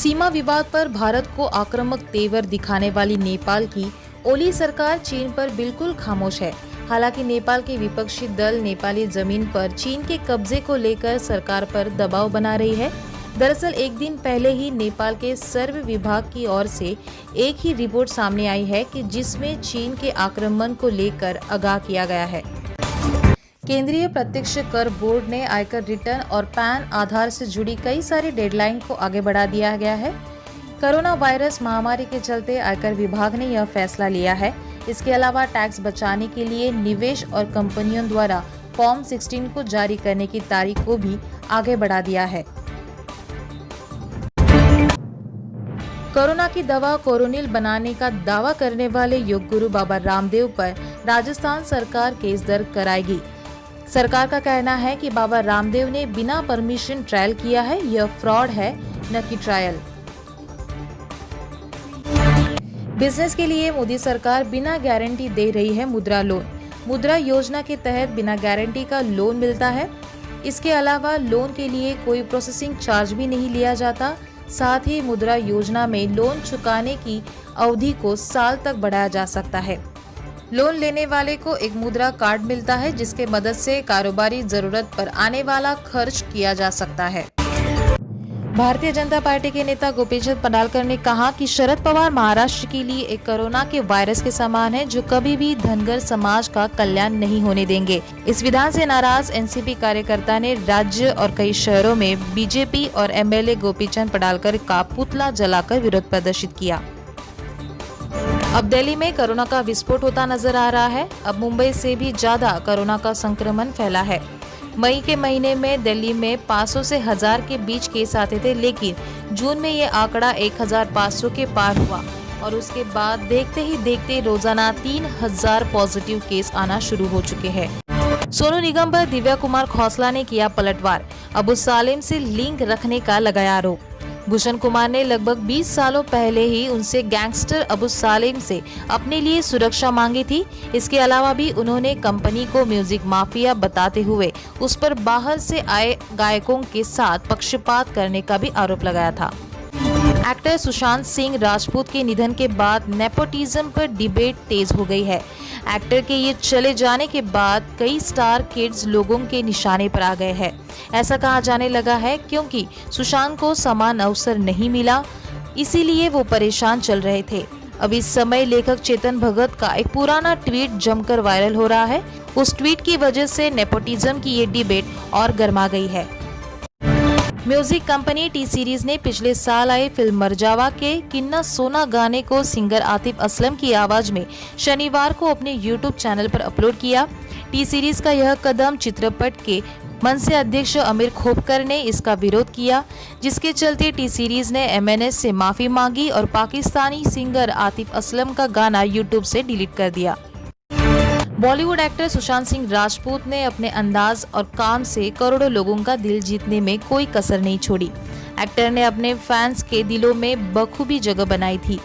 सीमा विवाद पर भारत को आक्रामक तेवर दिखाने वाली नेपाल की ओली सरकार चीन पर बिल्कुल खामोश है। हालांकि नेपाल के विपक्षी दल नेपाली जमीन पर चीन के कब्जे को लेकर सरकार पर दबाव बना रही है। दरअसल एक दिन पहले ही नेपाल के सर्व विभाग की ओर से एक ही रिपोर्ट सामने आई है कि जिसमें चीन के आक्रमण को लेकर आगाह किया गया है। केंद्रीय प्रत्यक्ष कर बोर्ड ने आयकर रिटर्न और पैन आधार से जुड़ी कई सारी डेडलाइन को आगे बढ़ा दिया गया है। कोरोना वायरस महामारी के चलते आयकर विभाग ने यह फैसला लिया है। इसके अलावा टैक्स बचाने के लिए निवेश और कंपनियों द्वारा फॉर्म 16 को जारी करने की तारीख को भी आगे बढ़ा दिया है। कोरोना की दवा कोरोनिल बनाने का दावा करने वाले योग गुरु बाबा रामदेव पर राजस्थान सरकार केस दर्ज कराएगी। सरकार का कहना है कि बाबा रामदेव ने बिना परमिशन ट्रायल किया है, यह फ्रॉड है न कि ट्रायल। बिजनेस के लिए मोदी सरकार बिना गारंटी दे रही है मुद्रा लोन। मुद्रा योजना के तहत बिना गारंटी का लोन मिलता है। इसके अलावा लोन के लिए कोई प्रोसेसिंग चार्ज भी नहीं लिया जाता। साथ ही मुद्रा योजना में लोन चुकाने की अवधि को साल तक बढ़ाया जा सकता है। लोन लेने वाले को एक मुद्रा कार्ड मिलता है जिसके मदद से कारोबारी जरूरत पर आने वाला खर्च किया जा सकता है। भारतीय जनता पार्टी के नेता गोपीचंद पडळकर ने कहा कि शरद पवार महाराष्ट्र के लिए एक कोरोना के वायरस के समान है जो कभी भी धनगर समाज का कल्याण नहीं होने देंगे। इस विधान से नाराज एनसीपी कार्यकर्ता ने राज्य और कई शहरों में बीजेपी और एमएलए गोपीचंद पडळकर का पुतला जलाकर विरोध प्रदर्शित किया। अब दिल्ली में कोरोना का विस्फोट होता नजर आ रहा है। अब मुंबई से भी ज्यादा कोरोना का संक्रमण फैला है। मई के महीने में दिल्ली में 500 से 1000 के बीच केस आते थे, लेकिन जून में ये आंकड़ा 1500 के पार हुआ और उसके बाद देखते ही देखते रोजाना 3000 पॉजिटिव केस आना शुरू हो चुके हैं। सोनू निगम पर दिव्या कुमार खोसला ने किया पलटवार। अबू सालेम से लिंक रखने का लगाया आरोप। भूषण कुमार ने लगभग 20 सालों पहले ही उनसे गैंगस्टर अबू सालेम से अपने लिए सुरक्षा मांगी थी। इसके अलावा भी उन्होंने कंपनी को म्यूजिक माफिया बताते हुए उस पर बाहर से आए गायकों के साथ पक्षपात करने का भी आरोप लगाया था। एक्टर सुशांत सिंह राजपूत के निधन के बाद नेपोटिज्म पर डिबेट तेज हो गई है। एक्टर के ये चले जाने के बाद कई स्टार किड्स लोगों के निशाने पर आ गए हैं। ऐसा कहा जाने लगा है क्योंकि सुशांत को समान अवसर नहीं मिला, इसीलिए वो परेशान चल रहे थे। अब इस समय लेखक चेतन भगत का एक पुराना ट्वीट जमकर वायरल हो रहा है। उस ट्वीट की वजह से नेपोटिज्म की ये डिबेट और गर्मा गई है। म्यूजिक कंपनी टी सीरीज ने पिछले साल आए फिल्म मरजावा के किन्ना सोना गाने को सिंगर आतिफ असलम की आवाज में शनिवार को अपने यूट्यूब चैनल पर अपलोड किया। टी सीरीज का यह कदम चित्रपट के मनसे अध्यक्ष आमिर खोपकर ने इसका विरोध किया, जिसके चलते टी सीरीज ने एमएनएस से माफी मांगी और पाकिस्तानी सिंगर आतिफ असलम का गाना यूट्यूब से डिलीट कर दिया। बॉलीवुड एक्टर सुशांत सिंह राजपूत ने अपने अंदाज और काम से करोड़ों लोगों का दिल जीतने में कोई कसर नहीं छोड़ी। एक्टर ने अपने फैंस के दिलों में बखूबी जगह बनाई थी।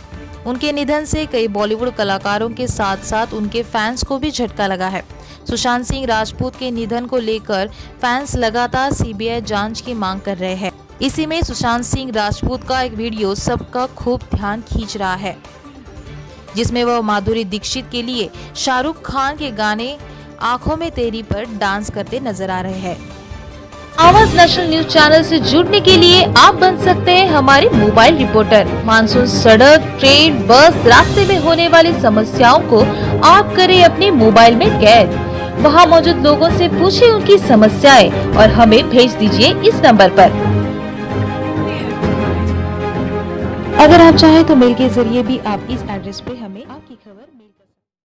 उनके निधन से कई बॉलीवुड कलाकारों के साथ साथ उनके फैंस को भी झटका लगा है। सुशांत सिंह राजपूत के निधन को लेकर फैंस लगातार सीबीआई जांच की मांग कर रहे हैं। इसी में सुशांत सिंह राजपूत का एक वीडियो सबका खूब ध्यान खींच रहा है, जिसमें वह माधुरी दीक्षित के लिए शाहरुख खान के गाने आंखों में तेरी पर डांस करते नजर आ रहे हैं। आवाज नेशनल न्यूज चैनल से जुड़ने के लिए आप बन सकते हैं हमारे मोबाइल रिपोर्टर। मानसून, सड़क, ट्रेन, बस, रास्ते में होने वाली समस्याओं को आप करें अपने मोबाइल में कैद। वहां मौजूद लोगों से पूछिए उनकी समस्याएं और हमें भेज दीजिए इस नंबर पर। अगर आप चाहें तो मेल के जरिए भी आप इस एड्रेस पे हमें आपकी खबर